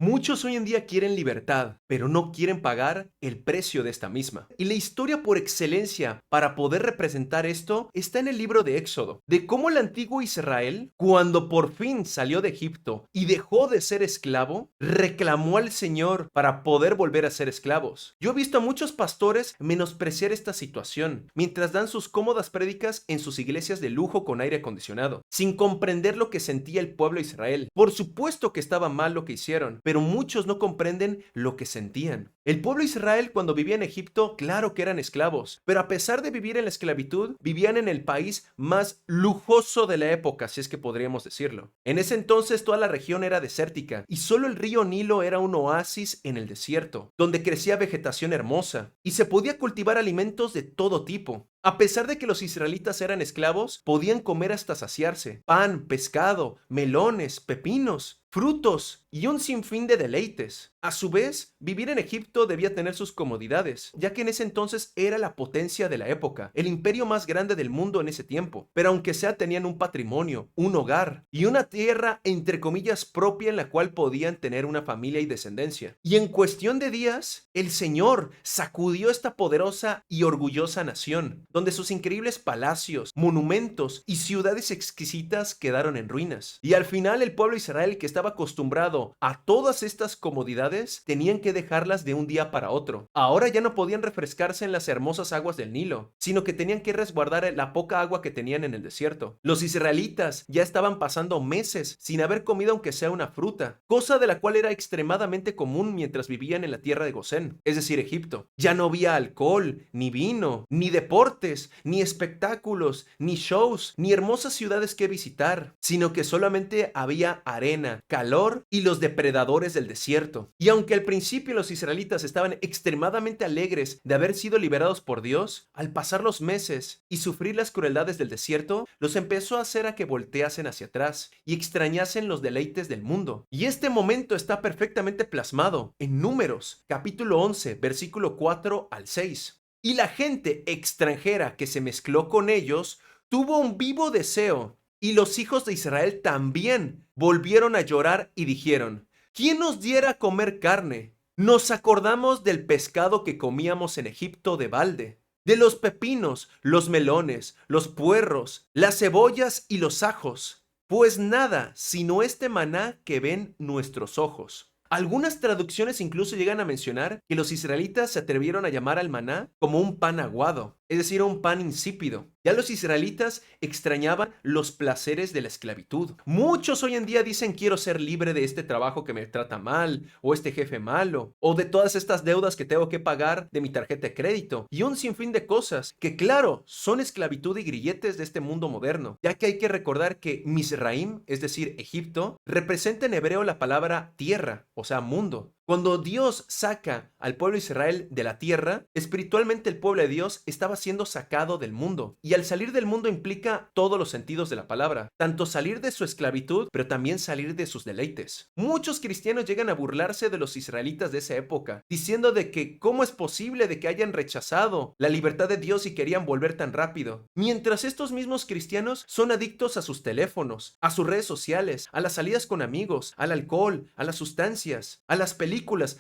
Muchos hoy en día quieren libertad, pero no quieren pagar el precio de esta misma. Y la historia por excelencia para poder representar esto está en el libro de Éxodo, de cómo el antiguo Israel, cuando por fin salió de Egipto y dejó de ser esclavo, reclamó al Señor para poder volver a ser esclavos. Yo he visto a muchos pastores menospreciar esta situación, mientras dan sus cómodas prédicas en sus iglesias de lujo con aire acondicionado, sin comprender lo que sentía el pueblo de Israel. Por supuesto que estaba mal lo que hicieron, pero muchos no comprenden lo que sentían. El pueblo de Israel cuando vivía en Egipto, claro que eran esclavos, pero a pesar de vivir en la esclavitud, vivían en el país más lujoso de la época, si es que podríamos decirlo. En ese entonces toda la región era desértica y solo el río Nilo era un oasis en el desierto, donde crecía vegetación hermosa y se podía cultivar alimentos de todo tipo. A pesar de que los israelitas eran esclavos, podían comer hasta saciarse: pan, pescado, melones, pepinos, frutos y un sinfín de deleites. A su vez, vivir en Egipto debía tener sus comodidades, ya que en ese entonces era la potencia de la época, el imperio más grande del mundo en ese tiempo. Pero aunque sea, tenían un patrimonio, un hogar y una tierra entre comillas propia en la cual podían tener una familia y descendencia. Y en cuestión de días, el Señor sacudió esta poderosa y orgullosa nación, donde sus increíbles palacios, monumentos y ciudades exquisitas quedaron en ruinas. Y al final el pueblo de Israel, que estaba acostumbrado a todas estas comodidades, tenían que dejarlas de un día para otro. Ahora ya no podían refrescarse en las hermosas aguas del Nilo, sino que tenían que resguardar la poca agua que tenían en el desierto. Los israelitas ya estaban pasando meses sin haber comido aunque sea una fruta, cosa de la cual era extremadamente común mientras vivían en la tierra de Gosén, es decir, Egipto. Ya no había alcohol, ni vino, ni deportes, ni espectáculos, ni shows, ni hermosas ciudades que visitar, sino que solamente había arena, calor y los depredadores del desierto. Y aunque al principio los israelitas estaban extremadamente alegres de haber sido liberados por Dios, al pasar los meses y sufrir las crueldades del desierto, los empezó a hacer a que volteasen hacia atrás y extrañasen los deleites del mundo. Y este momento está perfectamente plasmado en Números, capítulo 11, versículo 4 al 6. Y la gente extranjera que se mezcló con ellos tuvo un vivo deseo, y los hijos de Israel también volvieron a llorar y dijeron: ¿quién nos diera a comer carne? Nos acordamos del pescado que comíamos en Egipto de balde, de los pepinos, los melones, los puerros, las cebollas y los ajos, pues nada sino este maná que ven nuestros ojos. Algunas traducciones incluso llegan a mencionar que los israelitas se atrevieron a llamar al maná como un pan aguado, es decir, un pan insípido. Ya los israelitas extrañaban los placeres de la esclavitud. Muchos hoy en día dicen: quiero ser libre de este trabajo que me trata mal, o este jefe malo, o de todas estas deudas que tengo que pagar de mi tarjeta de crédito, y un sinfín de cosas que, claro, son esclavitud y grilletes de este mundo moderno, ya que hay que recordar que Misraim, es decir, Egipto, representa en hebreo la palabra tierra, o sea, mundo. Cuando Dios saca al pueblo de Israel de la tierra, espiritualmente el pueblo de Dios estaba siendo sacado del mundo. Y al salir del mundo implica todos los sentidos de la palabra, tanto salir de su esclavitud, pero también salir de sus deleites. Muchos cristianos llegan a burlarse de los israelitas de esa época, diciendo de que cómo es posible de que hayan rechazado la libertad de Dios y querían volver tan rápido. Mientras estos mismos cristianos son adictos a sus teléfonos, a sus redes sociales, a las salidas con amigos, al alcohol, a las sustancias, a las películas,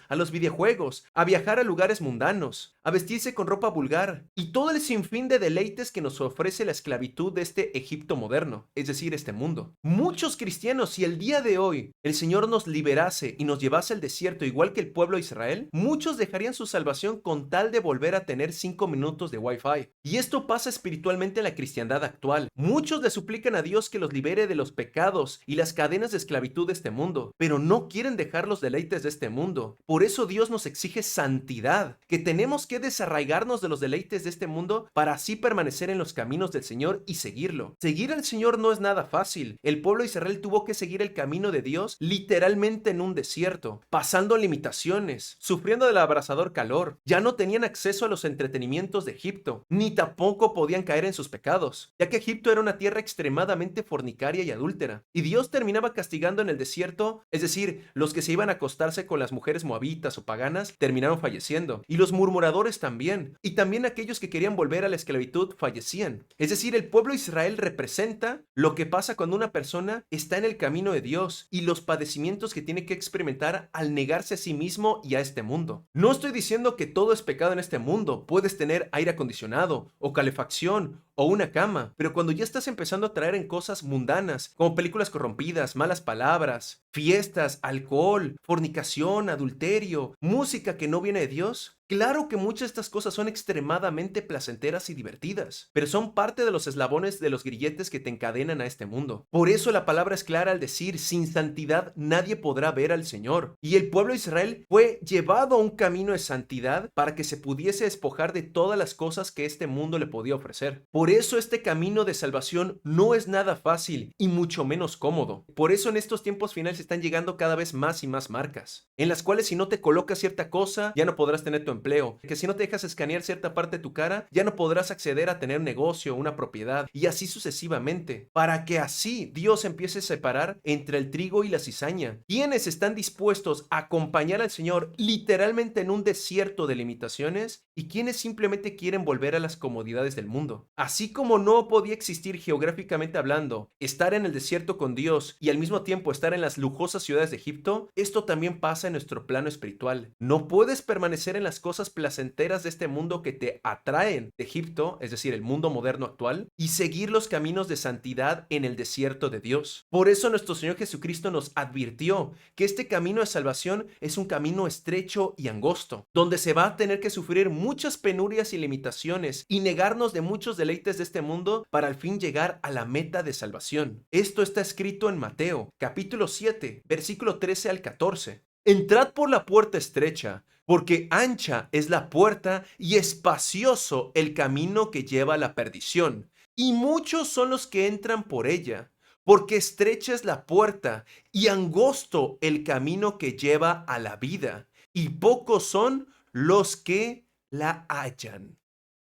a los videojuegos, a viajar a lugares mundanos, a vestirse con ropa vulgar y todo el sinfín de deleites que nos ofrece la esclavitud de este Egipto moderno, es decir, este mundo. Muchos cristianos, si el día de hoy el Señor nos liberase y nos llevase al desierto igual que el pueblo de Israel, muchos dejarían su salvación con tal de volver a tener 5 minutos de Wi-Fi. Y esto pasa espiritualmente en la cristiandad actual. Muchos le suplican a Dios que los libere de los pecados y las cadenas de esclavitud de este mundo, pero no quieren dejar los deleites de este mundo. Por eso Dios nos exige santidad, que tenemos que desarraigarnos de los deleites de este mundo para así permanecer en los caminos del Señor y seguirlo. Seguir al Señor no es nada fácil. El pueblo de Israel tuvo que seguir el camino de Dios literalmente en un desierto, pasando limitaciones, sufriendo del abrasador calor. Ya no tenían acceso a los entretenimientos de Egipto, ni tampoco podían caer en sus pecados, ya que Egipto era una tierra extremadamente fornicaria y adúltera. Y Dios terminaba castigando en el desierto, es decir, los que se iban a acostarse con las mujeres moabitas o paganas terminaron falleciendo, y los murmuradores también, y también aquellos que querían volver a la esclavitud fallecían. Es decir, el pueblo de Israel representa lo que pasa cuando una persona está en el camino de Dios y los padecimientos que tiene que experimentar al negarse a sí mismo y a este mundo. No estoy diciendo que todo es pecado en este mundo. Puedes tener aire acondicionado o calefacción o una cama, pero cuando ya estás empezando a traer en cosas mundanas, como películas corrompidas, malas palabras, fiestas, alcohol, fornicación, adulterio, música que no viene de Dios, claro que muchas de estas cosas son extremadamente placenteras y divertidas, pero son parte de los eslabones de los grilletes que te encadenan a este mundo. Por eso la palabra es clara al decir, sin santidad nadie podrá ver al Señor. Y el pueblo de Israel fue llevado a un camino de santidad para que se pudiese despojar de todas las cosas que este mundo le podía ofrecer. Por eso este camino de salvación no es nada fácil y mucho menos cómodo. Por eso en estos tiempos finales están llegando cada vez más y más marcas, en las cuales si no te colocas cierta cosa, ya no podrás tener tu empleo, que si no te dejas escanear cierta parte de tu cara, ya no podrás acceder a tener un negocio, una propiedad, y así sucesivamente, para que así Dios empiece a separar entre el trigo y la cizaña. Quienes están dispuestos a acompañar al Señor literalmente en un desierto de limitaciones y quienes simplemente quieren volver a las comodidades del mundo. Así como no podía existir geográficamente hablando, estar en el desierto con Dios y al mismo tiempo estar en las lujosas ciudades de Egipto, esto también pasa en nuestro plano espiritual. No puedes permanecer en las cosas placenteras de este mundo que te atraen de Egipto, es decir, el mundo moderno actual, y seguir los caminos de santidad en el desierto de Dios. Por eso nuestro Señor Jesucristo nos advirtió que este camino de salvación es un camino estrecho y angosto, donde se va a tener que sufrir muchas penurias y limitaciones y negarnos de muchos deleites de este mundo para al fin llegar a la meta de salvación. Esto está escrito en Mateo, capítulo 7, versículo 13 al 14. Entrad por la puerta estrecha, porque ancha es la puerta y espacioso el camino que lleva a la perdición, y muchos son los que entran por ella, porque estrecha es la puerta y angosto el camino que lleva a la vida, y pocos son los que la hallan.